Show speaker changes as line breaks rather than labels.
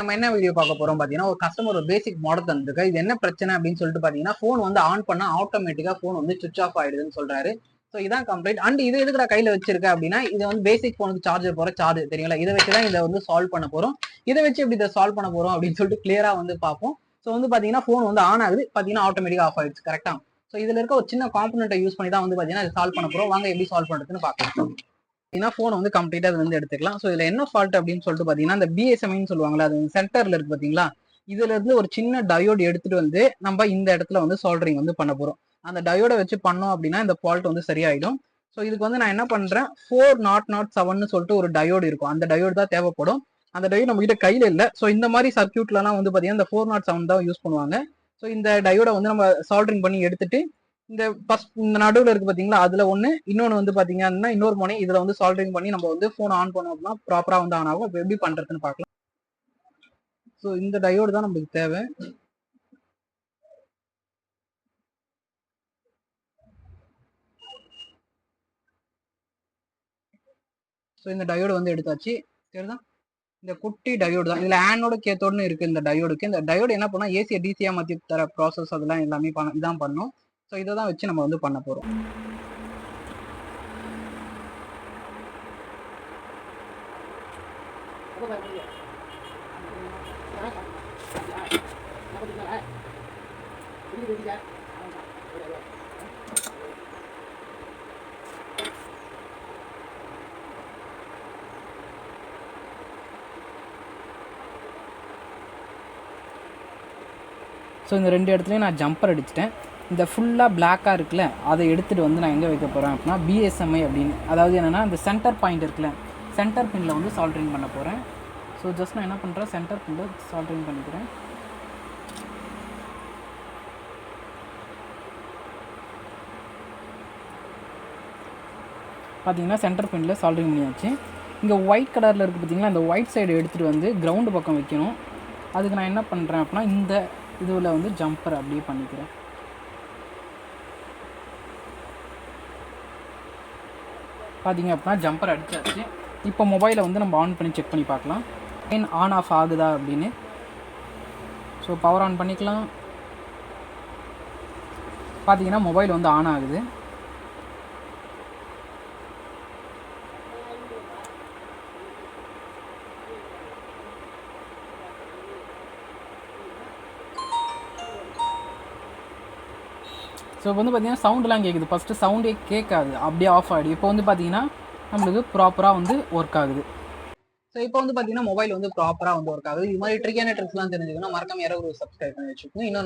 நம்ம என்ன வீடியோ பார்க்க போறோம் பாத்தீங்கன்னா, ஒரு கஸ்டமர் ஒரு பேசிக் மாடல் தந்திருக்கு. இது என்ன பிரச்சனை அப்படின்னு சொல்லிட்டு பாத்தீங்கன்னா, போன் வந்து ஆன் பண்ணா ஆட்டோமேட்டிக்கா போன் வந்து சுவிச் ஆஃப் ஆயிடுதுன்னு சொல்றாரு. சோ இதான் கம்ப்ளைண்ட். அண்ட் இது எதுக்குடா கையில வச்சிருக்க அப்படின்னா, இது வந்து பேசிக் போனுக்கு சார்ஜர் போற சார்ஜ் தெரியுங்களா? இதை வச்சுதான் இதை வந்து சால்வ் பண்ண போறோம். இதை வச்சு எப்படி இதை சால்வ் பண்ண போறோம் அப்படின்னு சொல்லிட்டு கிளியரா வந்து பார்ப்போம். சோ வந்து பாத்தீங்கன்னா போன் வந்து ஆன் ஆகுது, பாத்தீங்கன்னா ஆட்டோமேட்டிக்கா ஆஃப் ஆயிடுச்சு. கரெக்டா? சோ இதுல இருக்க ஒரு சின்ன காம்பனண்ட்டை யூஸ் பண்ணி தான் வந்து பாத்தீங்கன்னா சால்வ் பண்ண போறோம். வாங்க எப்படி சால்வ் பண்றதுன்னு பார்க்கலாம். போன் வந்து கம்ப்ளீட்டா அது வந்து எடுத்துக்கலாம். சோ இதுல என்ன ஃபால்ட் அப்படின்னு சொல்லிட்டு பாத்தீங்கன்னா, இந்த பிஎஸ்எம்ஐன்னு சொல்லுவாங்களா, அது சென்டர்ல இருக்கு பாத்தீங்களா, இதுல இருந்து ஒரு சின்ன டயோடு எடுத்துட்டு வந்து நம்ம இந்த இடத்துல வந்து சால்டரிங் வந்து பண்ண போறோம். அந்த டயோட வச்சு பண்ணோம் அப்படின்னா இந்த ஃபால்ட் வந்து சரியாயிடும். ஸோ இதுக்கு வந்து நான் என்ன பண்றேன், 4007 சொல்லிட்டு ஒரு டயோடு இருக்கும். அந்த டயோடு தான் தேவைப்படும். அந்த டயோடு நம்ம கிட்ட கையில இல்ல. ஸோ இந்த மாதிரி சர்க்கியூட்லாம் வந்து பாத்தீங்கன்னா இந்த 407 தான் யூஸ் பண்ணுவாங்க. ஸோ இந்த டயோட வந்து நம்ம சால்டரிங் பண்ணி எடுத்துட்டு இந்த ஃபர்ஸ்ட் இந்த நடுவுல இருக்கு பாத்தீங்களா, அதுல ஒண்ணு, இன்னொன்னு வந்து பாத்தீங்கன்னா இன்னொரு முனை, இதுல வந்து சால்டரிங் பண்ணி நம்ம வந்து போன் ஆன் பண்ணோம் அப்படின்னா ப்ராப்பரா வந்து ஆன் ஆகும். இப்போ எப்படி பண்றதுன்னு பார்க்கலாம். ஸோ இந்த டயோடு தான் நமக்கு தேவை. ஸோ இந்த டயோடு வந்து எடுத்தாச்சு. சரிதான், இந்த குட்டி டயோடு தான். இதுல ஆனோட கேத்தோடுன்னு இருக்கு இந்த டயோடுக்கு. இந்த டயோடு என்ன பண்ணா ஏசியை டிசியா மாத்தி தர ப்ராசஸ் அதெல்லாம் எல்லாமே இதான் பண்ணும். ஸோ இதை தான் வச்சு நம்ம வந்து பண்ண போறோம். ஸோ இந்த ரெண்டு இடத்துலையும் நான் ஜம்பர் அடிச்சிட்டேன். இந்த ஃபுல்லாக பிளாக்காக இருக்குல்ல, அதை எடுத்துகிட்டு வந்து நான் எங்கே வைக்க போகிறேன் அப்படின்னா பிஎஸ்எம்ஐ அப்படின்னு, அதாவது என்னென்னா இந்த சென்டர் பாயிண்ட் இருக்குல்ல, சென்டர் பின்னில் வந்து சால்டரிங் பண்ண போகிறேன். ஸோ ஜஸ்ட் நான் என்ன பண்ணுறேன், சென்டர் பின்னில் சால்டரிங் பண்ணிக்கிறேன். பார்த்தீங்கன்னா சென்டர் பின்னில் சால்டரிங் பண்ணியாச்சு. இங்கே ஒயிட் கலரில் இருக்குது பார்த்தீங்களா, இந்த ஒயிட் சைடு எடுத்துகிட்டு வந்து கிரவுண்டு பக்கம் வைக்கணும். அதுக்கு நான் என்ன பண்ணுறேன் அப்படின்னா இந்த இதில் வந்து ஜம்பர் அப்படியே பண்ணிக்கிறேன். பார்த்தீங்க அப்படின்னா ஜம்பர் அடிச்சாச்சு. இப்போ மொபைலை வந்து நம்ம ஆன் பண்ணி செக் பண்ணி பார்க்கலாம், ஏன் ஆன் ஆஃப் ஆகுதா அப்படின்னு. ஸோ பவர் ஆன் பண்ணிக்கலாம். பார்த்தீங்கன்னா மொபைல் வந்து ஆன் ஆகுது. ஸோ இப்போ வந்து பார்த்தீங்கன்னா சவுண்டெலாம் கேட்குது. ஃபஸ்ட்டு சவுண்டே கேட்காது, அப்படியே ஆஃப் ஆகிடும். இப்போ வந்து பார்த்தீங்கன்னா நம்மளுக்கு ப்ராப்பராக வந்து ஒர்க் ஆகுது. ஸோ இப்போ வந்து பார்த்தீங்கன்னா மொபைல் வந்து ப்ராப்பராக வந்து ஒர்க் ஆகுது. இது மாதிரி ட்ரிக்கான ட்ரிக்ஸ்லாம் தெரிஞ்சுக்கணும், மறக்காம யாராவது ஒரு சப்ஸ்கிரைப் பண்ணி வச்சுக்கோங்க. இன்னொன்று